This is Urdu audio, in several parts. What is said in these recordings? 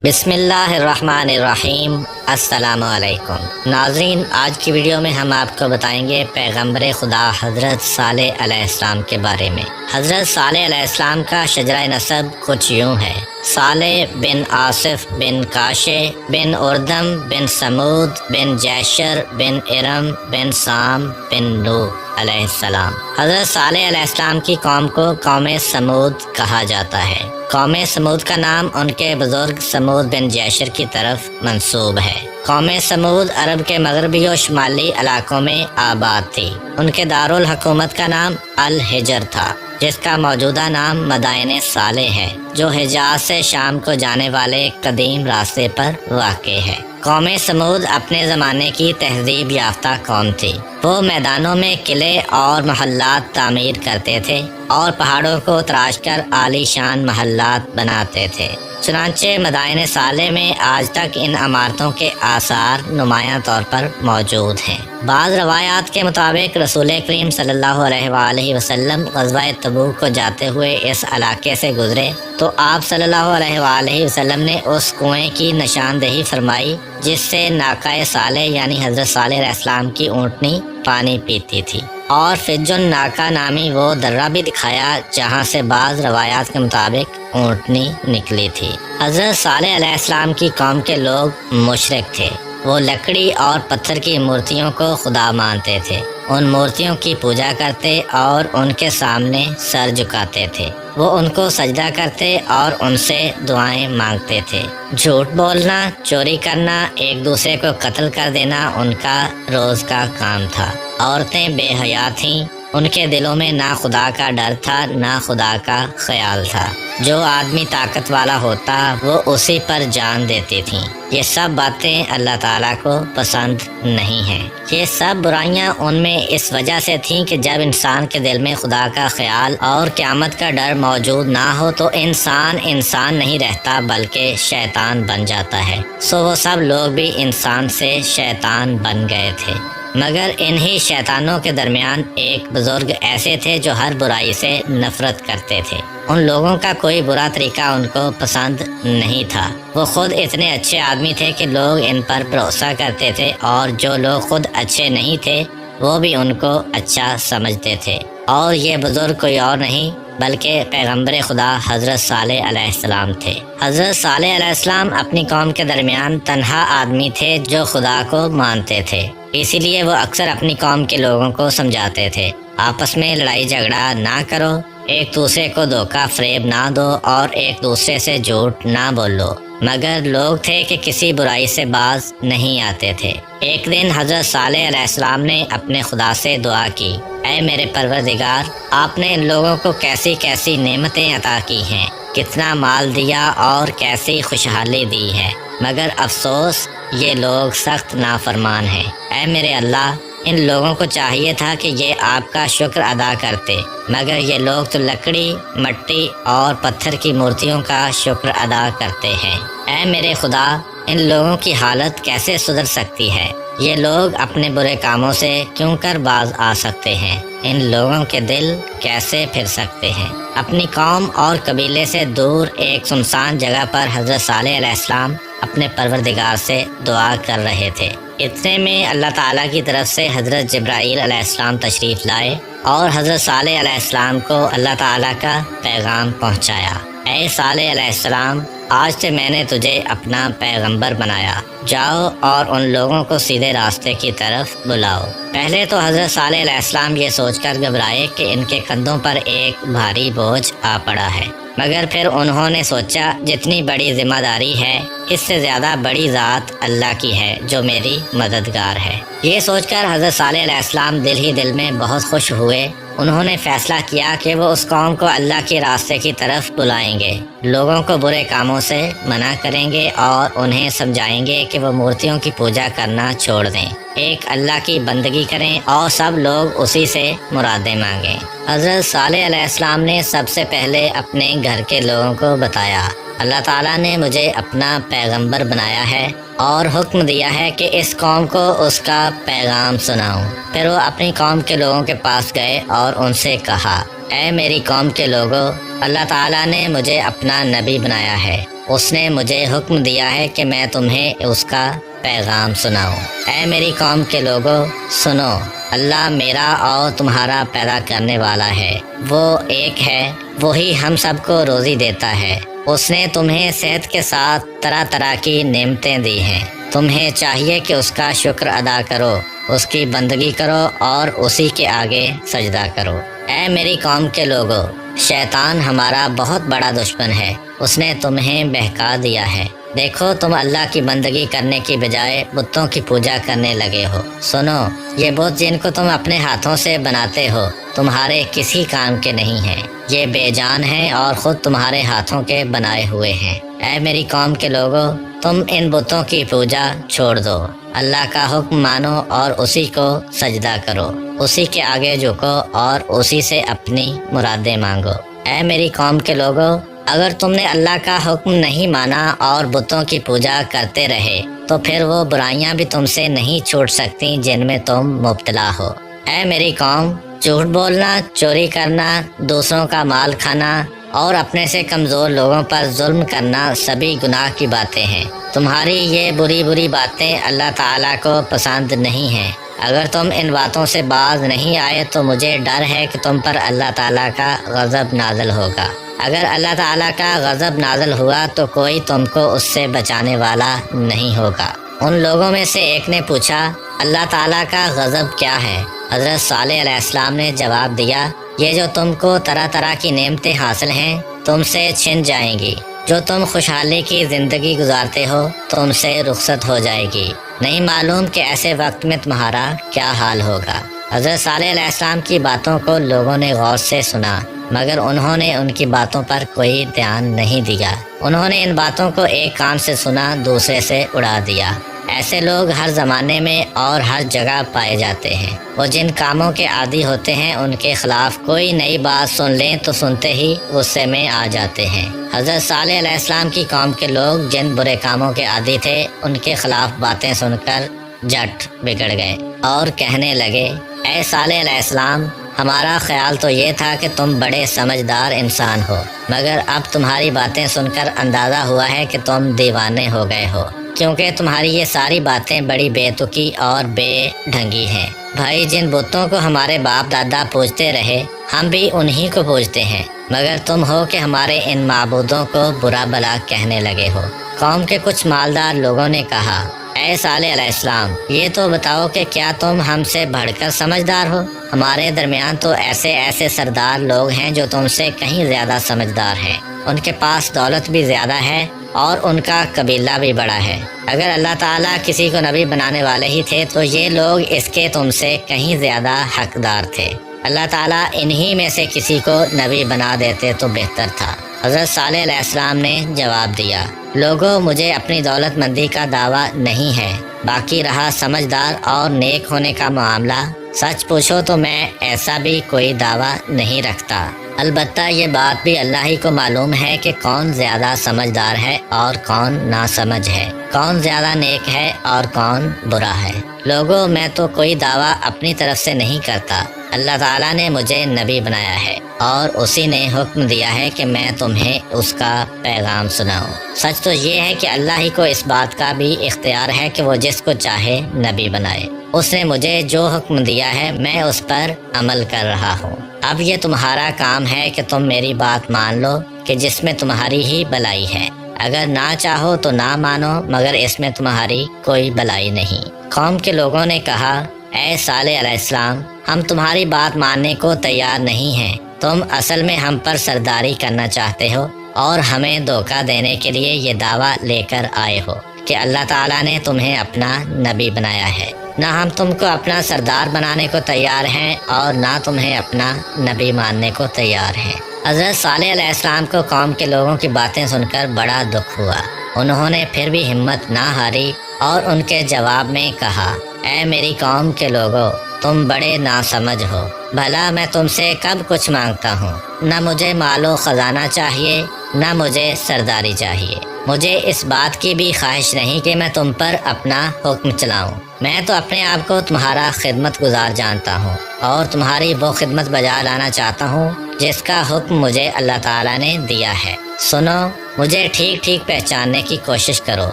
بسم اللہ الرحمن الرحیم۔ السلام علیکم ناظرین، آج کی ویڈیو میں ہم آپ کو بتائیں گے پیغمبر خدا حضرت صالح علیہ السلام کے بارے میں۔ حضرت صالح علیہ السلام کا شجرہ نسب کچھ یوں ہے: صالح بن آصف بن کاشے بن اردم بن سمود بن جیشر بن ارم بن سام بن نوح علیہ السلام۔ حضرت صالح علیہ السلام کی قوم کو قوم سمود کہا جاتا ہے۔ قوم سمود کا نام ان کے بزرگ سمود بن جیشر کی طرف منسوب ہے۔ قوم سمود عرب کے مغربی و شمالی علاقوں میں آباد تھی۔ ان کے دارالحکومت کا نام الحجر تھا، جس کا موجودہ نام مدائن صالح ہے، جو حجاز سے شام کو جانے والے قدیم راستے پر واقع ہے۔ قوم سمود اپنے زمانے کی تہذیب یافتہ قوم تھی۔ وہ میدانوں میں قلعے اور محلات تعمیر کرتے تھے اور پہاڑوں کو تراش کر عالی شان محلات بناتے تھے۔ چنانچہ مدائن صالح میں آج تک ان عمارتوں کے آثار نمایاں طور پر موجود ہیں۔ بعض روایات کے مطابق رسول کریم صلی اللہ علیہ وآلہ وسلم غزوہ تبوک کو جاتے ہوئے اس علاقے سے گزرے تو آپ صلی اللہ علیہ وآلہ وسلم نے اس کنویں کی نشاندہی فرمائی جس سے ناقہ صالح یعنی حضرت صالح علیہ السلام کی اونٹنی پانی پیتی تھی، اور فجن ناقہ نامی وہ درہ بھی دکھایا جہاں سے بعض روایات کے مطابق اونٹنی نکلی تھی۔ حضرت صالح علیہ السلام کی قوم کے لوگ مشرک تھے۔ وہ لکڑی اور پتھر کی مورتیوں کو خدا مانتے تھے، ان مورتیوں کی پوجا کرتے اور ان کے سامنے سر جھکاتے تھے۔ وہ ان کو سجدہ کرتے اور ان سے دعائیں مانگتے تھے۔ جھوٹ بولنا، چوری کرنا، ایک دوسرے کو قتل کر دینا ان کا روز کا کام تھا۔ عورتیں بے حیا تھیں، ان کے دلوں میں نہ خدا کا ڈر تھا نہ خدا کا خیال تھا۔ جو آدمی طاقت والا ہوتا وہ اسی پر جان دیتی تھیں۔ یہ سب باتیں اللہ تعالیٰ کو پسند نہیں ہیں۔ یہ سب برائیاں ان میں اس وجہ سے تھیں کہ جب انسان کے دل میں خدا کا خیال اور قیامت کا ڈر موجود نہ ہو تو انسان نہیں رہتا بلکہ شیطان بن جاتا ہے۔ سو وہ سب لوگ بھی انسان سے شیطان بن گئے تھے۔ مگر انہی شیطانوں کے درمیان ایک بزرگ ایسے تھے جو ہر برائی سے نفرت کرتے تھے۔ ان لوگوں کا کوئی برا طریقہ ان کو پسند نہیں تھا۔ وہ خود اتنے اچھے آدمی تھے کہ لوگ ان پر بھروسہ کرتے تھے، اور جو لوگ خود اچھے نہیں تھے وہ بھی ان کو اچھا سمجھتے تھے۔ اور یہ بزرگ کوئی اور نہیں بلکہ پیغمبر خدا حضرت صالح علیہ السلام تھے۔ حضرت صالح علیہ السلام اپنی قوم کے درمیان تنہا آدمی تھے جو خدا کو مانتے تھے، اسی لیے وہ اکثر اپنی قوم کے لوگوں کو سمجھاتے تھے: آپس میں لڑائی جھگڑا نہ کرو، ایک دوسرے کو دھوکہ فریب نہ دو اور ایک دوسرے سے جھوٹ نہ بولو۔ مگر لوگ تھے کہ کسی برائی سے باز نہیں آتے تھے۔ ایک دن حضرت صالح علیہ السلام نے اپنے خدا سے دعا کی: اے میرے پروردگار، آپ نے ان لوگوں کو کیسی کیسی نعمتیں عطا کی ہیں، کتنا مال دیا اور کیسی خوشحالی دی ہے، مگر افسوس یہ لوگ سخت نافرمان ہیں۔ اے میرے اللہ، ان لوگوں کو چاہیے تھا کہ یہ آپ کا شکر ادا کرتے، مگر یہ لوگ تو لکڑی، مٹی اور پتھر کی مورتیوں کا شکر ادا کرتے ہیں۔ اے میرے خدا، ان لوگوں کی حالت کیسے سدھر سکتی ہے؟ یہ لوگ اپنے برے کاموں سے کیوں کر باز آ سکتے ہیں؟ ان لوگوں کے دل کیسے پھر سکتے ہیں؟ اپنی قوم اور قبیلے سے دور ایک سنسان جگہ پر حضرت صالح علیہ السلام اپنے پروردگار سے دعا کر رہے تھے۔ اتنے میں اللہ تعالیٰ کی طرف سے حضرت جبرائیل علیہ السلام تشریف لائے اور حضرت صالح علیہ السلام کو اللہ تعالیٰ کا پیغام پہنچایا: اے صالح علیہ السلام، آج سے میں نے تجھے اپنا پیغمبر بنایا، جاؤ اور ان لوگوں کو سیدھے راستے کی طرف بلاؤ۔ پہلے تو حضرت صالح علیہ السلام یہ سوچ کر گھبرائے کہ ان کے کندھوں پر ایک بھاری بوجھ آ پڑا ہے، مگر پھر انہوں نے سوچا جتنی بڑی ذمہ داری ہے اس سے زیادہ بڑی ذات اللہ کی ہے جو میری مددگار ہے۔ یہ سوچ کر حضرت صالح علیہ السلام دل ہی دل میں بہت خوش ہوئے۔ انہوں نے فیصلہ کیا کہ وہ اس قوم کو اللہ کے راستے کی طرف بلائیں گے، لوگوں کو برے کاموں سے منع کریں گے اور انہیں سمجھائیں گے کہ وہ مورتیوں کی پوجا کرنا چھوڑ دیں، ایک اللہ کی بندگی کریں اور سب لوگ اسی سے مرادیں مانگیں۔ حضرت صالح علیہ السلام نے سب سے پہلے اپنے گھر کے لوگوں کو بتایا: اللہ تعالیٰ نے مجھے اپنا پیغمبر بنایا ہے اور حکم دیا ہے کہ اس قوم کو اس کا پیغام سناؤں۔ پھر وہ اپنی قوم کے لوگوں کے پاس گئے اور ان سے کہا: اے میری قوم کے لوگوں، اللہ تعالیٰ نے مجھے اپنا نبی بنایا ہے، اس نے مجھے حکم دیا ہے کہ میں تمہیں اس کا پیغام سناؤں۔ اے میری قوم کے لوگوں سنو، اللہ میرا اور تمہارا پیدا کرنے والا ہے، وہ ایک ہے، وہی ہم سب کو روزی دیتا ہے۔ اس نے تمہیں صحت کے ساتھ طرح طرح کی نعمتیں دی ہیں، تمہیں چاہیے کہ اس کا شکر ادا کرو، اس کی بندگی کرو اور اسی کے آگے سجدہ کرو۔ اے میری قوم کے لوگوں، شیطان ہمارا بہت بڑا دشمن ہے، اس نے تمہیں بہکا دیا ہے۔ دیکھو تم اللہ کی بندگی کرنے کی بجائے بتوں کی پوجا کرنے لگے ہو۔ سنو، یہ بت جن کو تم اپنے ہاتھوں سے بناتے ہو تمہارے کسی کام کے نہیں ہیں، یہ بے جان ہیں اور خود تمہارے ہاتھوں کے بنائے ہوئے ہیں۔ اے میری قوم کے لوگوں، تم ان بتوں کی پوجا چھوڑ دو، اللہ کا حکم مانو اور اسی کو سجدہ کرو، اسی کے آگے جھکو اور اسی سے اپنی مرادیں مانگو۔ اے میری قوم کے لوگوں، اگر تم نے اللہ کا حکم نہیں مانا اور بتوں کی پوجا کرتے رہے تو پھر وہ برائیاں بھی تم سے نہیں چھوٹ سکتی جن میں تم مبتلا ہو۔ اے میری قوم، جھوٹ بولنا، چوری کرنا، دوسروں کا مال کھانا اور اپنے سے کمزور لوگوں پر ظلم کرنا سبھی گناہ کی باتیں ہیں۔ تمہاری یہ بری بری باتیں اللہ تعالیٰ کو پسند نہیں ہیں۔ اگر تم ان باتوں سے باز نہیں آئے تو مجھے ڈر ہے کہ تم پر اللہ تعالیٰ کا غضب نازل ہوگا۔ اگر اللہ تعالیٰ کا غضب نازل ہوا تو کوئی تم کو اس سے بچانے والا نہیں ہوگا۔ ان لوگوں میں سے ایک نے پوچھا، اللہ تعالیٰ کا غضب کیا ہے؟ حضرت صالح علیہ السلام نے جواب دیا، یہ جو تم کو طرح طرح کی نعمتیں حاصل ہیں تم سے چھن جائیں گی، جو تم خوشحالی کی زندگی گزارتے ہو تم سے رخصت ہو جائے گی، نہیں معلوم کہ ایسے وقت میں تمہارا کیا حال ہوگا۔ حضرت صالح علیہ السلام کی باتوں کو لوگوں نے غور سے سنا، مگر انہوں نے ان کی باتوں پر کوئی دھیان نہیں دیا۔ انہوں نے ان باتوں کو ایک کان سے سنا، دوسرے سے اڑا دیا۔ ایسے لوگ ہر زمانے میں اور ہر جگہ پائے جاتے ہیں۔ وہ جن کاموں کے عادی ہوتے ہیں ان کے خلاف کوئی نئی بات سن لیں تو سنتے ہی غصے میں آ جاتے ہیں۔ حضرت صالح علیہ السلام کی قوم کے لوگ جن برے کاموں کے عادی تھے ان کے خلاف باتیں سن کر جٹ بگڑ گئے اور کہنے لگے، اے صالح علیہ السلام، ہمارا خیال تو یہ تھا کہ تم بڑے سمجھدار انسان ہو، مگر اب تمہاری باتیں سن کر اندازہ ہوا ہے کہ تم دیوانے ہو گئے ہو، کیونکہ تمہاری یہ ساری باتیں بڑی بے تکی اور بے ڈھنگی ہیں۔ بھائی، جن بتوں کو ہمارے باپ دادا پوجتے رہے ہم بھی انہی کو پوجتے ہیں، مگر تم ہو کہ ہمارے ان معبودوں کو برا بھلا کہنے لگے ہو۔ قوم کے کچھ مالدار لوگوں نے کہا، اے صالح علیہ السلام، یہ تو بتاؤ کہ کیا تم ہم سے بڑھ کر سمجھدار ہو؟ ہمارے درمیان تو ایسے سردار لوگ ہیں جو تم سے کہیں زیادہ سمجھدار ہیں، ان کے پاس دولت بھی زیادہ ہے اور ان کا قبیلہ بھی بڑا ہے۔ اگر اللہ تعالیٰ کسی کو نبی بنانے والے ہی تھے تو یہ لوگ اس کے تم سے کہیں زیادہ حقدار تھے۔ اللہ تعالیٰ انہی میں سے کسی کو نبی بنا دیتے تو بہتر تھا۔ حضرت صالح علیہ السلام نے جواب دیا، لوگوں، مجھے اپنی دولت مندی کا دعویٰ نہیں ہے، باقی رہا سمجھدار اور نیک ہونے کا معاملہ، سچ پوچھو تو میں ایسا بھی کوئی دعویٰ نہیں رکھتا۔ البتہ یہ بات بھی اللہ ہی کو معلوم ہے کہ کون زیادہ سمجھدار ہے اور کون ناسمجھ ہے، کون زیادہ نیک ہے اور کون برا ہے۔ لوگوں، میں تو کوئی دعویٰ اپنی طرف سے نہیں کرتا، اللہ تعالیٰ نے مجھے نبی بنایا ہے اور اسی نے حکم دیا ہے کہ میں تمہیں اس کا پیغام سناؤں۔ سچ تو یہ ہے کہ اللہ ہی کو اس بات کا بھی اختیار ہے کہ وہ جس کو چاہے نبی بنائے۔ اس نے مجھے جو حکم دیا ہے میں اس پر عمل کر رہا ہوں۔ اب یہ تمہارا کام ہے کہ تم میری بات مان لو کہ جس میں تمہاری ہی بھلائی ہے، اگر نہ چاہو تو نہ مانو، مگر اس میں تمہاری کوئی بھلائی نہیں۔ قوم کے لوگوں نے کہا، اے صالح علیہ السلام، ہم تمہاری بات ماننے کو تیار نہیں ہیں، تم اصل میں ہم پر سرداری کرنا چاہتے ہو اور ہمیں دھوکہ دینے کے لیے یہ دعویٰ لے کر آئے ہو کہ اللہ تعالیٰ نے تمہیں اپنا نبی بنایا ہے۔ نہ ہم تم کو اپنا سردار بنانے کو تیار ہیں اور نہ تمہیں اپنا نبی ماننے کو تیار ہیں۔ حضرت صالح علیہ السلام کو قوم کے لوگوں کی باتیں سن کر بڑا دکھ ہوا۔ انہوں نے پھر بھی ہمت نہ ہاری اور ان کے جواب میں کہا، اے میری قوم کے لوگوں، تم بڑے ناسمجھ ہو، بھلا میں تم سے کب کچھ مانگتا ہوں؟ نہ مجھے مال و خزانہ چاہیے، نہ مجھے سرداری چاہیے، مجھے اس بات کی بھی خواہش نہیں کہ میں تم پر اپنا حکم چلاؤں۔ میں تو اپنے آپ کو تمہارا خدمت گزار جانتا ہوں اور تمہاری وہ خدمت بجا لانا چاہتا ہوں جس کا حکم مجھے اللہ تعالیٰ نے دیا ہے۔ سنو، مجھے ٹھیک ٹھیک پہچاننے کی کوشش کرو۔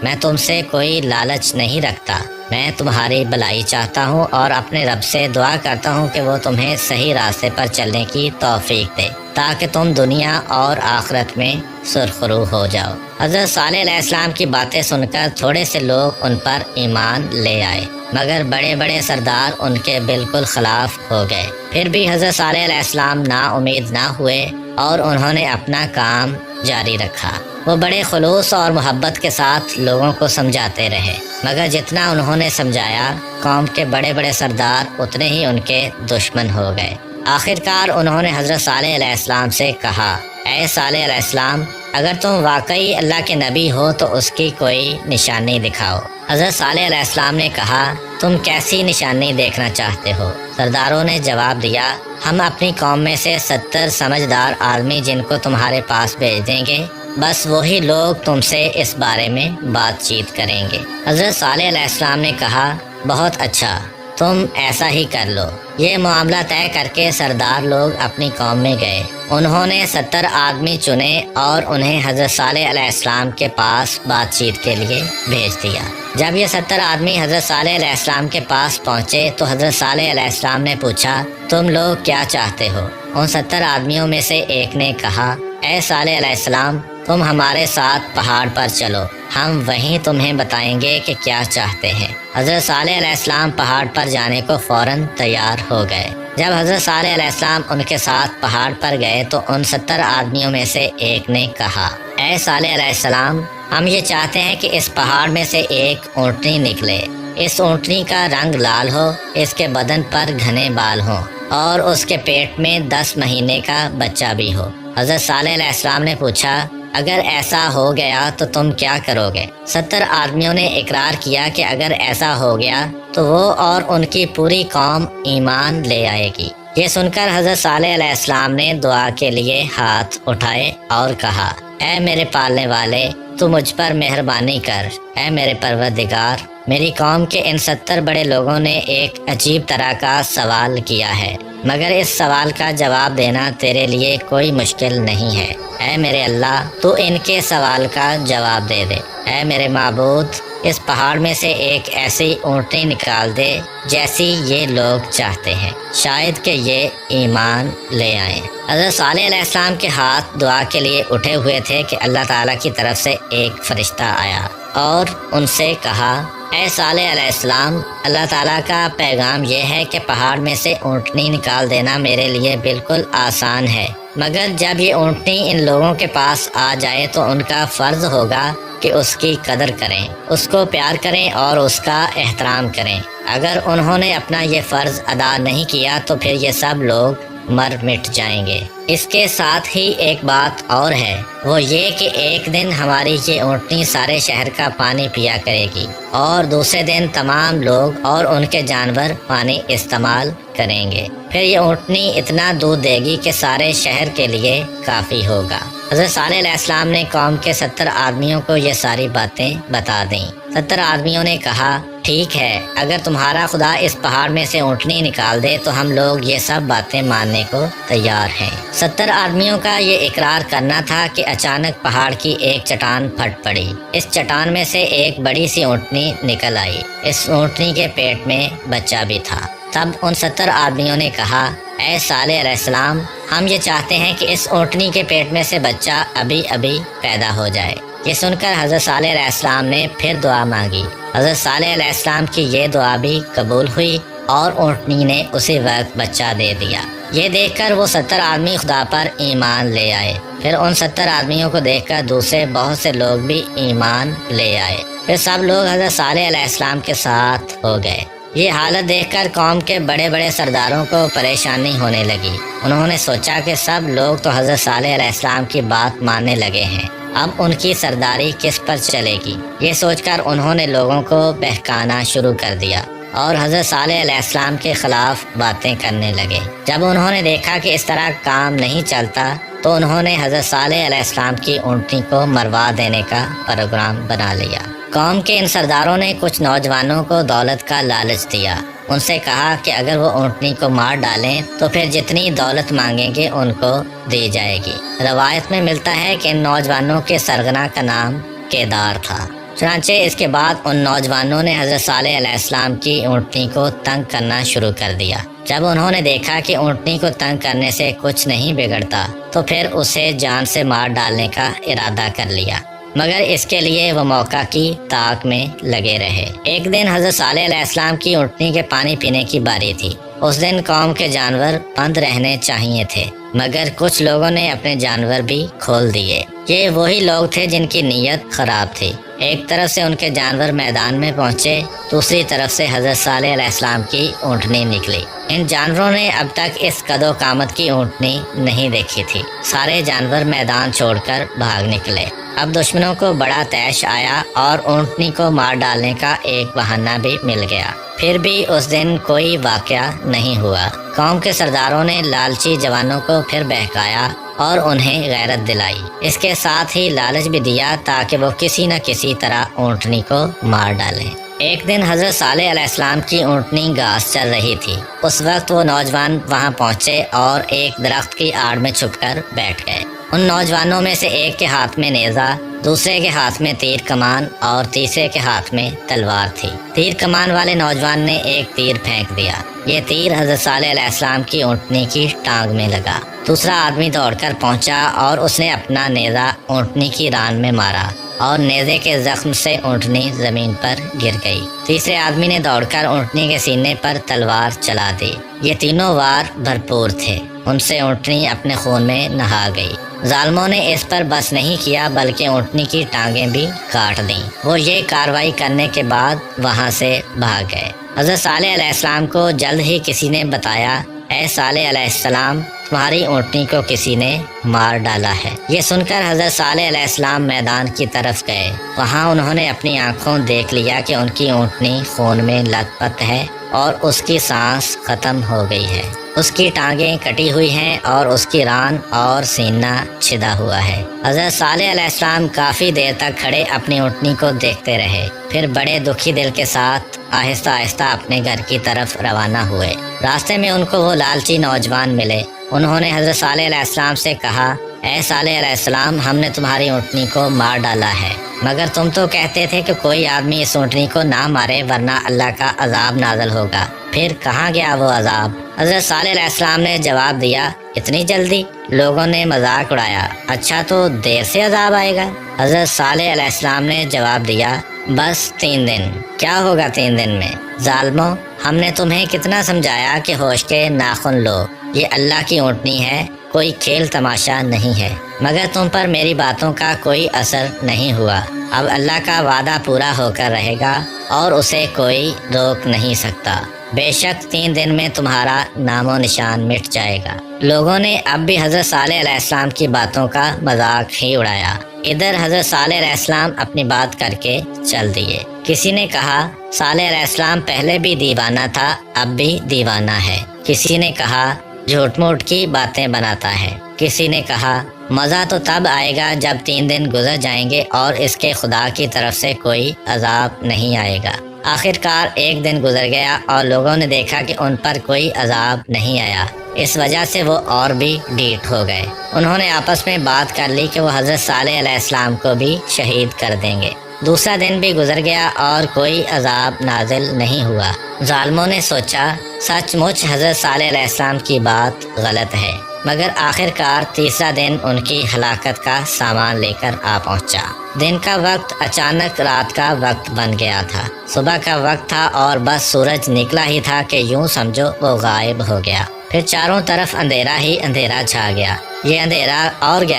میں تم سے کوئی لالچ نہیں رکھتا، میں تمہاری بھلائی چاہتا ہوں اور اپنے رب سے دعا کرتا ہوں کہ وہ تمہیں صحیح راستے پر چلنے کی توفیق دے تاکہ تم دنیا اور آخرت میں سرخرو ہو جاؤ۔ حضرت صالح علیہ السلام کی باتیں سن کر تھوڑے سے لوگ ان پر ایمان لے آئے، مگر بڑے بڑے سردار ان کے بالکل خلاف ہو گئے۔ پھر بھی حضرت صالح علیہ السلام نا امید نہ ہوئے اور انہوں نے اپنا کام جاری رکھا۔ وہ بڑے خلوص اور محبت کے ساتھ لوگوں کو سمجھاتے رہے، مگر جتنا انہوں نے سمجھایا قوم کے بڑے بڑے سردار اتنے ہی ان کے دشمن ہو گئے۔ آخرکار انہوں نے حضرت صالح علیہ السلام سے کہا، اے صالح علیہ السلام، اگر تم واقعی اللہ کے نبی ہو تو اس کی کوئی نشانی دکھاؤ۔ حضرت صالح علیہ السلام نے کہا، تم کیسی نشانی دیکھنا چاہتے ہو؟ سرداروں نے جواب دیا، ہم اپنی قوم میں سے 70 سمجھدار آدمی جن کو تمہارے پاس بھیج دیں گے، بس وہی لوگ تم سے اس بارے میں بات چیت کریں گے۔ حضرت صالح علیہ السلام نے کہا، بہت اچھا، تم ایسا ہی کر لو۔ یہ معاملہ طے کر کے سردار لوگ اپنی قوم میں گئے۔ انہوں نے 70 آدمی چنے اور انہیں حضرت صالح علیہ السلام کے پاس بات چیت کے لیے بھیج دیا۔ جب یہ 70 آدمی حضرت صالح علیہ السلام کے پاس پہنچے تو حضرت صالح علیہ السلام نے پوچھا، تم لوگ کیا چاہتے ہو؟ ان 70 آدمیوں میں سے ایک نے کہا، اے صالح علیہ السلام، تم ہمارے ساتھ پہاڑ پر چلو، ہم وہیں تمہیں بتائیں گے کہ کیا چاہتے ہیں۔ حضرت صالح علیہ السلام پہاڑ پر جانے کو فوراً تیار ہو گئے۔ جب حضرت صالح علیہ السلام ان کے ساتھ پہاڑ پر گئے تو ان 70 آدمیوں میں سے ایک نے کہا، اے صالح علیہ السلام، ہم یہ چاہتے ہیں کہ اس پہاڑ میں سے ایک اونٹنی نکلے۔ اس اونٹنی کا رنگ لال ہو، اس کے بدن پر گھنے بال ہوں اور اس کے پیٹ میں 10 مہینے کا بچہ بھی ہو۔ حضرت صالح علیہ السلام نے پوچھا، اگر ایسا ہو گیا تو تم کیا کرو گے؟ 70 آدمیوں نے اقرار کیا کہ اگر ایسا ہو گیا تو وہ اور ان کی پوری قوم ایمان لے آئے گی۔ یہ سن کر حضرت صالح علیہ السلام نے دعا کے لیے ہاتھ اٹھائے اور کہا، اے میرے پالنے والے، تو مجھ پر مہربانی کر۔ اے میرے پروردگار، میری قوم کے ان 70 بڑے لوگوں نے ایک عجیب طرح کا سوال کیا ہے، مگر اس سوال کا جواب دینا تیرے لیے کوئی مشکل نہیں ہے۔ اے میرے اللہ، تو ان کے سوال کا جواب دے دے۔ اے میرے معبود، اس پہاڑ میں سے ایک ایسی اونٹنی نکال دے جیسی یہ لوگ چاہتے ہیں، شاید کہ یہ ایمان لے آئیں۔ حضرت صالح علیہ السلام کے ہاتھ دعا کے لیے اٹھے ہوئے تھے کہ اللہ تعالیٰ کی طرف سے ایک فرشتہ آیا اور ان سے کہا، اے صالح علیہ السلام، اللہ تعالیٰ کا پیغام یہ ہے کہ پہاڑ میں سے اونٹنی نکال دینا میرے لیے بالکل آسان ہے، مگر جب یہ اونٹنی ان لوگوں کے پاس آ جائے تو ان کا فرض ہوگا کہ اس کی قدر کریں، اس کو پیار کریں اور اس کا احترام کریں۔ اگر انہوں نے اپنا یہ فرض ادا نہیں کیا تو پھر یہ سب لوگ مر مٹ جائیں گے۔ اس کے ساتھ ہی ایک بات اور ہے، وہ یہ کہ ایک دن ہماری یہ اونٹنی سارے شہر کا پانی پیا کرے گی اور دوسرے دن تمام لوگ اور ان کے جانور پانی استعمال کریں گے۔ پھر یہ اونٹنی اتنا دودھ دے گی کہ سارے شہر کے لیے کافی ہوگا۔ حضرت صالح علیہ السلام نے قوم کے 70 آدمیوں کو یہ ساری باتیں بتا دیں۔ 70 آدمیوں نے کہا، ٹھیک ہے، اگر تمہارا خدا اس پہاڑ میں سے اونٹنی نکال دے تو ہم لوگ یہ سب باتیں ماننے کو تیار ہیں۔ 70 آدمیوں کا یہ اقرار کرنا تھا کہ اچانک پہاڑ کی ایک چٹان پھٹ پڑی۔ اس چٹان میں سے ایک بڑی سی اونٹنی نکل آئی۔ اس اونٹنی کے پیٹ میں بچہ بھی تھا۔ تب ان 70 آدمیوں نے کہا، اے صالح علیہ السلام، ہم یہ چاہتے ہیں کہ اس اونٹنی کے پیٹ میں سے بچہ ابھی ابھی پیدا ہو جائے۔ یہ سن کر حضرت صالح علیہ السلام نے پھر دعا مانگی۔ حضرت صالح علیہ السلام کی یہ دعا بھی قبول ہوئی اور اونٹنی نے اسی وقت بچہ دے دیا۔ یہ دیکھ کر وہ 70 آدمی خدا پر ایمان لے آئے۔ پھر ان 70 آدمیوں کو دیکھ کر دوسرے بہت سے لوگ بھی ایمان لے آئے۔ پھر سب لوگ حضرت صالح علیہ السلام کے ساتھ ہو گئے۔ یہ حالت دیکھ کر قوم کے بڑے بڑے سرداروں کو پریشانی ہونے لگی۔ انہوں نے سوچا کہ سب لوگ تو حضرت صالح علیہ السلام کی بات ماننے لگے ہیں، اب ان کی سرداری کس پر چلے گی؟ یہ سوچ کر انہوں نے لوگوں کو بہکانا شروع کر دیا اور حضرت صالح علیہ السلام کے خلاف باتیں کرنے لگے۔ جب انہوں نے دیکھا کہ اس طرح کام نہیں چلتا تو انہوں نے حضرت صالح علیہ السلام کی اونٹنی کو مروا دینے کا پروگرام بنا لیا۔ قوم کے ان سرداروں نے کچھ نوجوانوں کو دولت کا لالچ دیا۔ ان سے کہا کہ اگر وہ اونٹنی کو مار ڈالیں تو پھر جتنی دولت مانگیں گے ان کو دی جائے گی۔ روایت میں ملتا ہے کہ ان نوجوانوں کے سرغنہ کا نام کیدار تھا۔ چنانچہ اس کے بعد ان نوجوانوں نے حضرت صالح علیہ السلام کی اونٹنی کو تنگ کرنا شروع کر دیا۔ جب انہوں نے دیکھا کہ اونٹنی کو تنگ کرنے سے کچھ نہیں بگڑتا تو پھر اسے جان سے مار ڈالنے کا ارادہ کر لیا، مگر اس کے لیے وہ موقع کی تاک میں لگے رہے۔ ایک دن حضرت صالح علیہ السلام کی اونٹنی کے پانی پینے کی باری تھی۔ اس دن قوم کے جانور بند رہنے چاہیے تھے، مگر کچھ لوگوں نے اپنے جانور بھی کھول دیے۔ یہ وہی لوگ تھے جن کی نیت خراب تھی۔ ایک طرف سے ان کے جانور میدان میں پہنچے، دوسری طرف سے حضرت صالح علیہ السلام کی اونٹنی نکلی۔ ان جانوروں نے اب تک اس قد و قامت کی اونٹنی نہیں دیکھی تھی۔ سارے جانور میدان چھوڑ کر بھاگ نکلے۔ اب دشمنوں کو بڑا طیش آیا اور اونٹنی کو مار ڈالنے کا ایک بہانہ بھی مل گیا۔ پھر بھی اس دن کوئی واقعہ نہیں ہوا۔ قوم کے سرداروں نے لالچی جوانوں کو پھر بہکایا اور انہیں غیرت دلائی۔ اس کے ساتھ ہی لالچ بھی دیا تاکہ وہ کسی نہ کسی طرح اونٹنی کو مار ڈالیں۔ ایک دن حضرت صالح علیہ السلام کی اونٹنی گھاس چر رہی تھی۔ اس وقت وہ نوجوان وہاں پہنچے اور ایک درخت کی آڑ میں چھپ کر بیٹھ گئے۔ ان نوجوانوں میں سے ایک کے ہاتھ میں نیزہ، دوسرے کے ہاتھ میں تیر کمان اور تیسرے کے ہاتھ میں تلوار تھی۔ تیر کمان والے نوجوان نے ایک تیر پھینک دیا۔ یہ تیر حضرت صالح علیہ السلام کی اونٹنی کی ٹانگ میں لگا۔ دوسرا آدمی دوڑ کر پہنچا اور اس نے اپنا نیزہ اونٹنی کی ران میں مارا اور نیزے کے زخم سے اونٹنی زمین پر گر گئی۔ تیسرے آدمی نے دوڑ کر اونٹنی کے سینے پر تلوار چلا دی۔ یہ تینوں وار بھرپور تھے۔ ان سے اونٹنی اپنے خون میں نہا گئی۔ ظالموں نے اس پر بس نہیں کیا بلکہ اونٹنی کی ٹانگیں بھی کاٹ دیں۔ وہ یہ کارروائی کرنے کے بعد وہاں سے بھاگ گئے۔ حضرت صالح علیہ السلام کو جلد ہی کسی نے بتایا، اے صالح علیہ السلام، تمہاری اونٹنی کو کسی نے مار ڈالا ہے۔ یہ سن کر حضرت صالح علیہ السلام میدان کی طرف گئے۔ وہاں انہوں نے اپنی آنکھوں دیکھ لیا کہ ان کی اونٹنی خون میں لت پت ہے اور اس کی سانس ختم ہو گئی ہے۔ اس کی ٹانگیں کٹی ہوئی ہیں اور اس کی ران اور سینہ چھدا ہوا ہے۔ حضرت صالح علیہ السلام کافی دیر تک کھڑے اپنی اونٹنی کو دیکھتے رہے، پھر بڑے دکھی دل کے ساتھ آہستہ آہستہ اپنے گھر کی طرف روانہ ہوئے۔ راستے میں ان کو وہ لالچی نوجوان ملے۔ انہوں نے حضرت صالح علیہ السلام سے کہا، اے صالح علیہ السلام، ہم نے تمہاری اونٹنی کو مار ڈالا ہے، مگر تم تو کہتے تھے کہ کوئی آدمی اس اونٹنی کو نہ مارے ورنہ اللہ کا عذاب نازل ہوگا، پھر کہاں گیا وہ عذاب؟ حضرت صالح علیہ السلام نے جواب دیا، اتنی جلدی؟ لوگوں نے مذاق اڑایا، اچھا تو دیر سے عذاب آئے گا؟ حضرت صالح علیہ السلام نے جواب دیا، بس 3 دن۔ کیا ہوگا 3 دن میں؟ ظالموں، ہم نے تمہیں کتنا سمجھایا کہ ہوش کے ناخن لو، یہ اللہ کی اونٹنی ہے، کوئی کھیل تماشا نہیں ہے، مگر تم پر میری باتوں کا کوئی اثر نہیں ہوا۔ اب اللہ کا وعدہ پورا ہو کر رہے گا اور اسے کوئی روک نہیں سکتا۔ بے شک 3 دن میں تمہارا نام و نشان مٹ جائے گا۔ لوگوں نے اب بھی حضرت صالح علیہ السلام کی باتوں کا مذاق ہی اڑایا۔ ادھر حضرت صالح علیہ السلام اپنی بات کر کے چل دیے۔ کسی نے کہا، صالح علیہ السلام پہلے بھی دیوانہ تھا، اب بھی دیوانہ ہے۔ کسی نے کہا، جھوٹ موٹ کی باتیں بناتا ہے۔ کسی نے کہا، مزہ تو تب آئے گا جب 3 دن گزر جائیں گے اور اس کے خدا کی طرف سے کوئی عذاب نہیں آئے گا۔ آخرکار 1 دن گزر گیا اور لوگوں نے دیکھا کہ ان پر کوئی عذاب نہیں آیا۔ اس وجہ سے وہ اور بھی ڈھیٹ ہو گئے۔ انہوں نے آپس میں بات کر لی کہ وہ حضرت صالح علیہ السلام کو بھی شہید کر دیں گے۔ دوسرا دن بھی گزر گیا اور کوئی عذاب نازل نہیں ہوا۔ ظالموں نے سوچا، سچ مچ حضرت صالح علیہ السلام کی بات غلط ہے، مگر آخرکار تیسرا دن ان کی ہلاکت کا سامان لے کر آ پہنچا۔ دن کا وقت اچانک رات کا وقت بن گیا تھا۔ صبح کا وقت تھا اور بس سورج نکلا ہی تھا کہ یوں سمجھو وہ غائب ہو گیا۔ پھر چاروں طرف اندھیرا ہی اندھیرا چھا گیا۔ یہ اندھیرا اور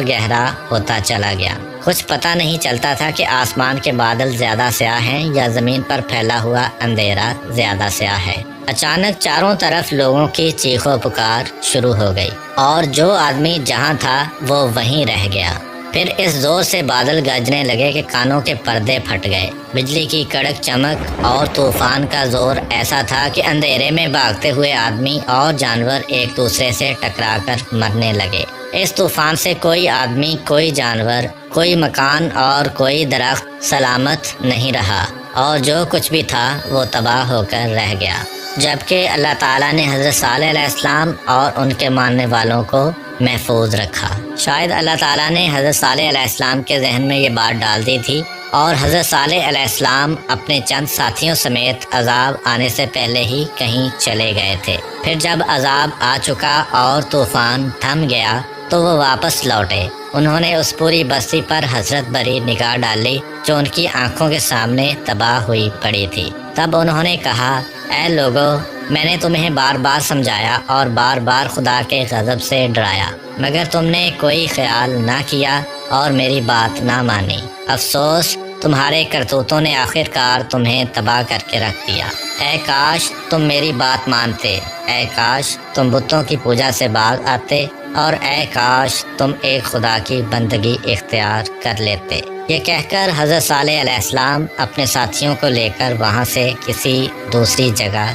گہرا ہوتا چلا گیا۔ کچھ پتہ نہیں چلتا تھا کہ آسمان کے بادل زیادہ سیاہ ہیں یا زمین پر پھیلا ہوا اندھیرا زیادہ سیاہ ہے۔ اچانک چاروں طرف لوگوں کی چیخ و پکار شروع ہو گئی اور جو آدمی جہاں تھا وہ وہیں رہ گیا۔ پھر اس زور سے بادل گرجنے لگے کہ کانوں کے پردے پھٹ گئے۔ بجلی کی کڑک چمک اور طوفان کا زور ایسا تھا کہ اندھیرے میں بھاگتے ہوئے آدمی اور جانور ایک دوسرے سے ٹکرا کر مرنے لگے۔ اس طوفان سے کوئی آدمی، کوئی جانور، کوئی مکان اور کوئی درخت سلامت نہیں رہا، اور جو کچھ بھی تھا وہ تباہ ہو کر رہ گیا، جبکہ اللہ تعالیٰ نے حضرت صالح علیہ السلام اور ان کے ماننے والوں کو محفوظ رکھا۔ شاید اللہ تعالیٰ نے حضرت صالح علیہ السلام کے ذہن میں یہ بات ڈال دی تھی، اور حضرت صالح علیہ السلام اپنے چند ساتھیوں سمیت عذاب آنے سے پہلے ہی کہیں چلے گئے تھے۔ پھر جب عذاب آ چکا اور طوفان تھم گیا تو وہ واپس لوٹے۔ انہوں نے اس پوری بستی پر حسرت بھری نگاہ ڈالی جو ان کی آنکھوں کے سامنے تباہ ہوئی پڑی تھی۔ تب انہوں نے کہا، اے لوگو، میں نے تمہیں بار بار سمجھایا اور بار بار خدا کے غضب سے ڈرایا، مگر تم نے کوئی خیال نہ کیا اور میری بات نہ مانی۔ افسوس، تمہارے کرتوتوں نے آخر کار تمہیں تباہ کر کے رکھ دیا۔ اے کاش تم میری بات مانتے، اے کاش تم بتوں کی پوجا سے باز آتے، اور اے کاش تم ایک خدا کی بندگی اختیار کر لیتے۔ یہ کہہ کر حضرت صالح علیہ السلام اپنے ساتھیوں کو لے کر وہاں سے کسی دوسری جگہ